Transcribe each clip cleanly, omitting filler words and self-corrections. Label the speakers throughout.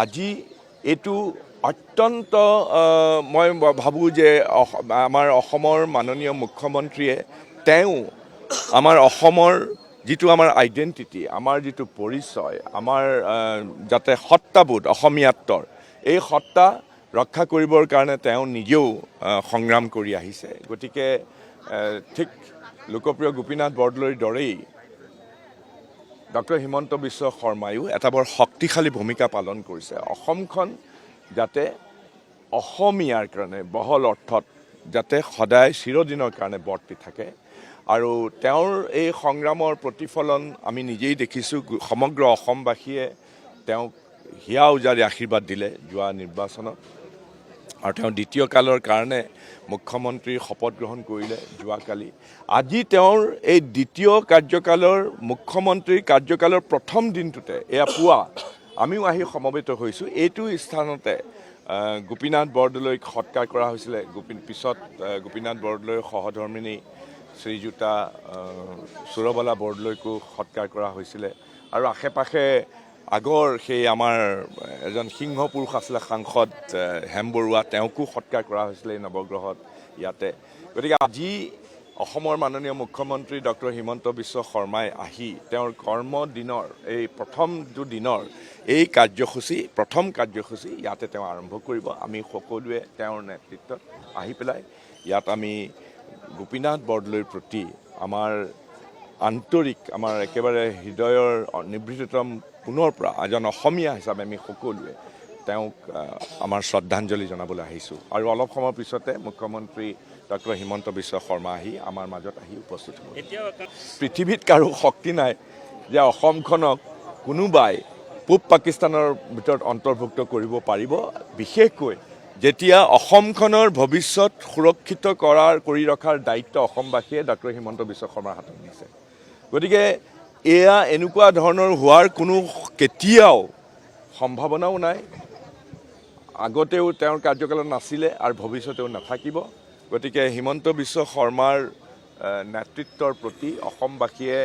Speaker 1: আজি এইটো অত্যন্ত মই ভাবোঁ যে আমাৰ অসমৰ মাননীয় মুখ্যমন্ত্ৰীয়ে আমাৰ অসমৰ যিটো আমাৰ আইডেণ্টিটি, আমাৰ যিটো পৰিচয়, আমাৰ যাতে সত্তাবোধ অসমীয়াত্বৰ, এই সত্তা ৰক্ষা কৰিবৰ কাৰণে তেওঁ নিজেও সংগ্ৰাম কৰি আহিছে। গতিকে ঠিক লোকপ্ৰিয় গোপীনাথ বৰদলৈৰ দৰেই ডক্টৰ হিমন্ত বিশ্ব শৰ্মায়ো এটা বৰ শক্তিশালী ভূমিকা পালন কৰিছে। অসমখন যাতে অসমীয়াৰ কাৰণে বহল অৰ্থত যাতে সদায় চিৰদিনৰ কাৰণে বৰ্তি থাকে। আৰু তেওঁৰ এই সংগ্ৰামৰ প্ৰতিফলন আমি নিজেই দেখিছোঁ। সমগ্ৰ অসমবাসীয়ে তেওঁক হিয়া উজাৰি আশীৰ্বাদ দিলে যোৱা নিৰ্বাচনত, আৰু তেওঁ দ্বিতীয় কালৰ কাৰণে মুখ্যমন্ত্ৰীৰ শপত গ্ৰহণ কৰিলে যোৱাকালি। আজি তেওঁৰ এই দ্বিতীয় কাৰ্যকালৰ মুখ্যমন্ত্ৰীৰ কাৰ্যকালৰ প্ৰথম দিনটোতে এয়া পুৱা আমিও আহি সমবেত হৈছোঁ। এইটো স্থানতে গোপীনাথ বৰদলৈক সৎকাৰ কৰা হৈছিলে। পিছত গোপীনাথ বৰদলৈৰ সহধৰ্মিনী শ্ৰীযুতা সুৰবালা বৰদলৈকো সৎকাৰ কৰা হৈছিলে। আৰু আশে পাশে আগৰ সেই আমাৰ এজন সিংহ পুৰুষ আছিলে সাংসদ হেম বৰুৱা, তেওঁকো সৎকাৰ কৰা হৈছিলে এই নৱগ্ৰহত ইয়াতে। গতিকে আজি অসমৰ মাননীয় মুখ্যমন্ত্ৰী ডক্টৰ হিমন্ত বিশ্ব শৰ্মাই আহি তেওঁৰ কৰ্মদিনৰ এই প্ৰথমটো দিনৰ এই প্ৰথম কাৰ্যসূচী ইয়াতে তেওঁ আৰম্ভ কৰিব। আমি সকলোৱে তেওঁৰ নেতৃত্বত আহি পেলাই ইয়াত আমি গোপীনাথ বৰদলৈৰ প্ৰতি আমাৰ আন্তৰিক, আমাৰ একেবাৰে হৃদয়ৰ নিভৃততম পুনৰ পৰা এজন অসমীয়া হিচাপে আমি সকলোৱে তেওঁক আমাৰ শ্ৰদ্ধাঞ্জলি জনাবলৈ আহিছোঁ। আৰু অলপ সময়ৰ পিছতে মুখ্যমন্ত্ৰী ডক্টৰ হিমন্ত বিশ্ব শৰ্মা আহি আমাৰ মাজত আহি উপস্থিত হ'ব। পৃথিৱীত কাৰো শক্তি নাই যে অসমখনক কোনোবাই পূব পাকিস্তানৰ ভিতৰত অন্তৰ্ভুক্ত কৰিব পাৰিব, বিশেষকৈ যেতিয়া অসমখনৰ ভৱিষ্যত সুৰক্ষিত কৰি ৰখাৰ দায়িত্ব অসমবাসীয়ে ডক্টৰ হিমন্ত বিশ্ব শৰ্মাৰ হাতত দিছে। গতিকে এয়া এনেকুৱা ধৰণৰ হোৱাৰ কোনো কেতিয়াও সম্ভাৱনাও নাই, আগতেও তেওঁৰ কাৰ্যকালত নাছিলে আৰু ভৱিষ্যতেও নাথাকিব। গতিকে হিমন্ত বিশ্ব শৰ্মাৰ নেতৃত্বৰ প্ৰতি অসমবাসীয়ে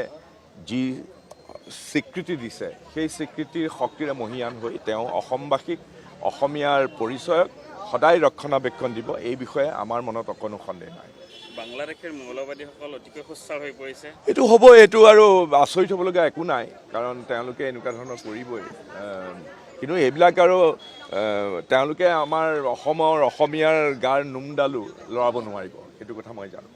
Speaker 1: যি স্বীকৃতি দিছে, সেই স্বীকৃতিৰ শক্তিৰে মহীয়ান হৈ তেওঁ অসমবাসীক অসমীয়াৰ পৰিচয়ক সদায় ৰক্ষণাবেক্ষণ দিব, এই বিষয়ে আমাৰ মনত অকণো সন্দেহ নাই।
Speaker 2: বাংলাদেশৰ মৌলবাদীসকল অতিকৈ সোচ্চাৰ হৈ পৰিছে।
Speaker 1: এইটো হ'ব, এইটো আৰু আচৰিত হ'বলগীয়া একো নাই, কাৰণ তেওঁলোকে এনেকুৱা ধৰণৰ কৰিবই। কিন্তু এইবিলাক আৰু তেওঁলোকে আমাৰ অসমীয়াৰ গাৰ নোমডালো লৰাব নোৱাৰিব, সেইটো কথা মই জানো।